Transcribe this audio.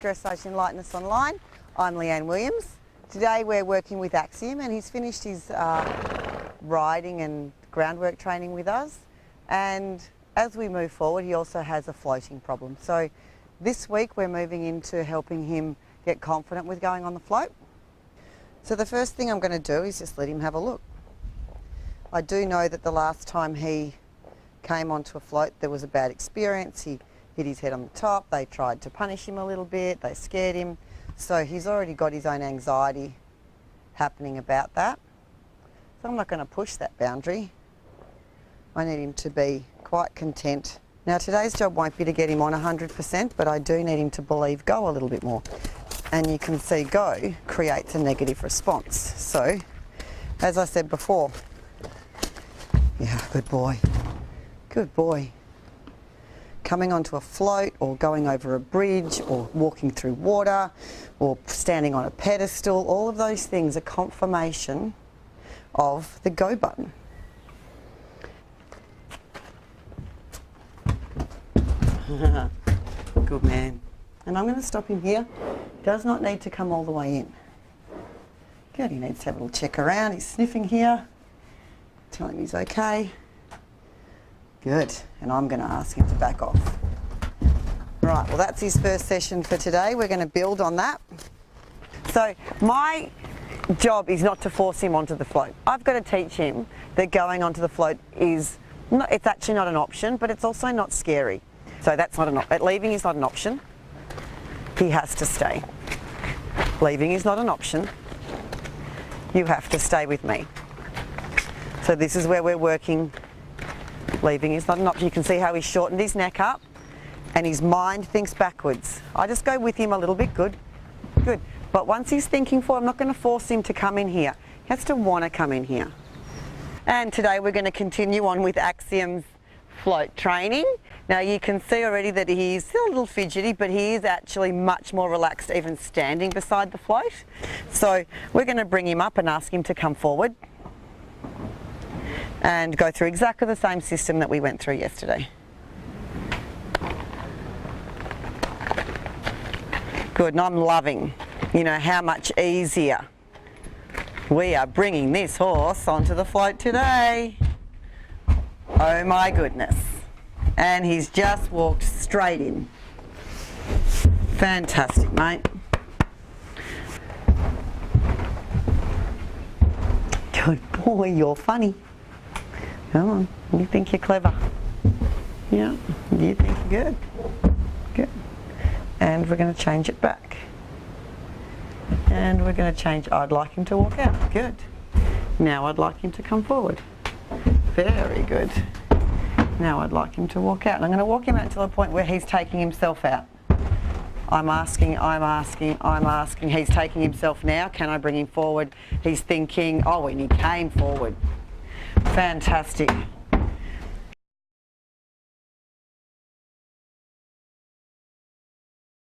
Dressage and Lightness Online. I'm Leanne Williams. Today we're working with Axiom, and he's finished his riding and groundwork training with us, and as we move forward he also has a floating problem. So this week we're moving into helping him get confident with going on the float. So the first thing I'm going to do is just let him have a look. I do know that the last time he came onto a float there was a bad experience. He hit his head on the top, they tried to punish him a little bit, they scared him. So he's already got his own anxiety happening about that. So I'm not going to push that boundary. I need him to be quite content. Now today's job won't be to get him on 100%, but I do need him to believe go a little bit more. And you can see go creates a negative response. So, as I said before, yeah, good boy, good boy. Coming onto a float or going over a bridge or walking through water or standing on a pedestal, all of those things are confirmation of the go button. Good man. And I'm going to stop him here. Does not need to come all the way in. Good, he needs to have a little check around. He's sniffing here. Tell him he's okay. Good, and I'm going to ask him to back off. Right, well that's his first session for today. We're going to build on that. So my job is not to force him onto the float. I've got to teach him that going onto the float is, not, it's actually not an option, but it's also not scary. So that's not an option. Leaving is not an option. He has to stay. Leaving is not an option. You have to stay with me. So this is where we're working. Leaving is not an option. You can see how he's shortened his neck up and his mind thinks backwards. I just go with him a little bit. Good, good. But once he's thinking forward, I'm not going to force him to come in here. He has to want to come in here. And today we're going to continue on with Axiom's float training. Now you can see already that he's still a little fidgety, but he is actually much more relaxed even standing beside the float. So we're going to bring him up and ask him to come forward and go through exactly the same system that we went through yesterday. Good, and I'm loving, you know, how much easier we are bringing this horse onto the float today. Oh my goodness. And he's just walked straight in. Fantastic, mate. Good boy, you're funny. Come on, you think you're clever. Yeah, you think you're good. Good. And we're going to change it back. And we're going to change, I'd like him to walk out. Good. Now I'd like him to come forward. Very good. Now I'd like him to walk out. And I'm going to walk him out until the point where he's taking himself out. I'm asking, I'm asking, I'm asking. He's taking himself now. Can I bring him forward? He's thinking, oh, and he came forward. Fantastic.